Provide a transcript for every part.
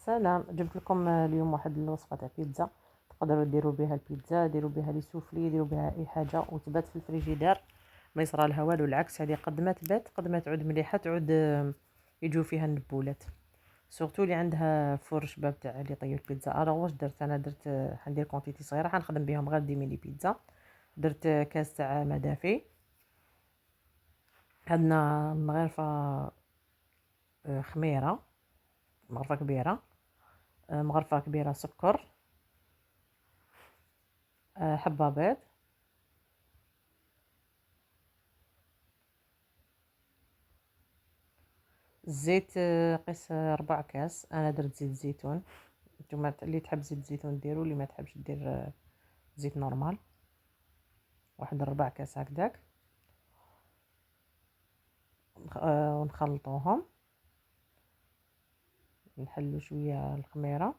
سلام، جبت لكم اليوم واحد الوصفه تاع بيتزا. تقدروا ديروا بها البيتزا، ديروا بها لي سوفلي، ديروا بها اي حاجه وتبات في الفريجيدير. ما يصرى لها والو، العكس هذه قد ما تبات قد ما تعود مليحه، تعود يجوا فيها النبولات. سورتو اللي عندها فور شباب تاع اللي طيب البيتزا. واش درت انا؟ درت حندير كونتيتي صغيره، حنخدم بهم غير دي ميني بيتزا. درت كاس تاع مدافي. عندنا مغرفه خميره، مغرفه كبيره، مغرفه كبيره سكر، حبه بيض، الزيت قيس 4 كاس. انا درت زيت زيتون. نتوما اللي تحب زيت زيتون ديروا، اللي ما تحبش دير زيت نورمال. واحد 4 كاس هكذاك. ونخلطوهم، نحلو شويه الخميره.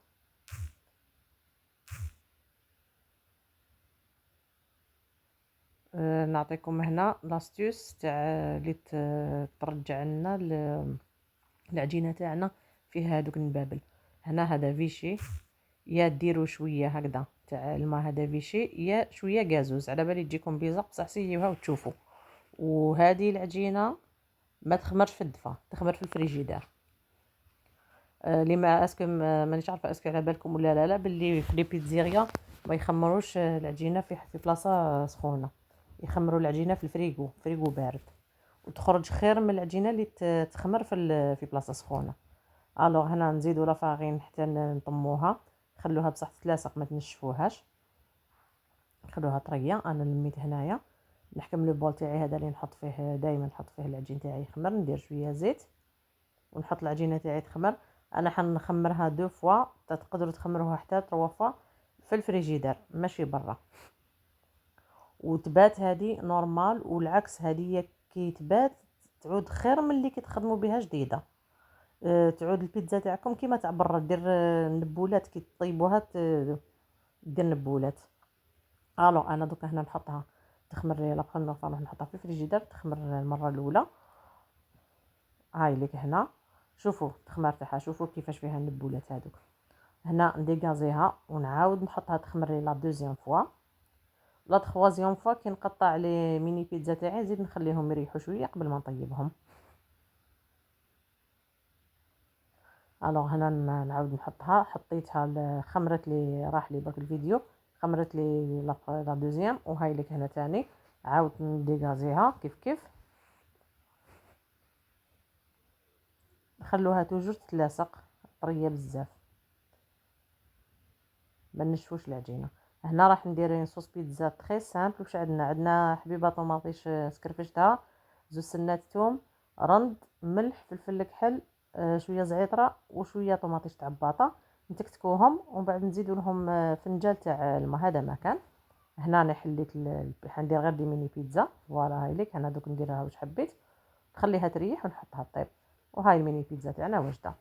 نعطيكم هنا لاستيوس تاع اللي ترجع لنا العجينه تاعنا فيها هذوك النبابل. هنا هذا فيشي، يا ديروا شويه هكذا تاع الماء هذا فيشي، يا شويه غازوز، على بالي تجيكم بيزق بصح سيوها وتشوفوا. وهذه العجينه ما تخمرش في الدفا، تخمر في الفريجيدير. لما اسكو مانيش عارفه اسكو على بالكم ولا لا باللي في لي بيتزيريا ما يخمروش العجينه في بلاصه سخونه، يخمروا العجينه في الفريغو، فريغو بارد، وتخرج خير من العجينه اللي تخمر في بلاصه سخونه. الوغ هنا نزيدوا لا فارين حتى نطموها، خلوها بصح تتلاصق ما تنشفوهاش، خلوها طريه. انا لميت هنايا نحكم لو بول تاعي هذا اللي نحط فيه دائما، نحط فيه العجين تاعي يخمر، ندير شويه زيت ونحط العجينه تاعي تخمر. انا حنخمرها 2 فوا، تقدروا تخمروها حتى 3 فوا في الفريجيدير ماشي برا. وتبات هذه نورمال، والعكس هذه كي تبات تعود خير من اللي كي تخدموا بها جديده. تعود البيتزا تاعكم كيما تاع برا، دير نبولات كي تطيبوها، دير نبولات. انا دوكا هنا نحطها تخمر لي لابخي نروح نحطها في الفريجيدير تخمر المره الاولى. هاي ليك هنا، شوفوا التخمار تاعها، شوفوا كيفاش فيها النبولات هذوك. هنا نديغازيها ونعاود نحطها تخمر لي لا دوزيام فوا. لا تخوازيام فوا كي نقطع لي ميني بيتزا تاعي نزيد نخليهم يريحوا شويه قبل ما نطيبهم. هنا نعاود نحطها، حطيتها خمرت لي، راح لي برك الفيديو، خمرت لي لا دوزيام. وهاي لك هنا تاني عاود نديغازيها كيف كيف، خلوها توجور تتلاصق طريه بزاف، ما نشفوش العجينه. هنا راح ندير صوص بيتزا تري سامبل. واش عندنا حبيبه طوماطيش سكرفشتها، 2 سنات ثوم، رند، ملح، فلفل كحل، شويه زعتره وشويه طوماطيش تاع باطا. نتكتكوهم ومن بعد نزيدوا لهم فنجان تاع الماء. هذا ما كان. هنا انا حليت حندير غير دي ميني بيتزا. فوالا هاي ليك، انا دوك نديرها واش حبيت، نخليها تريح ونحطها طيب. وهاي الميني بيتزا تاعنا واجده.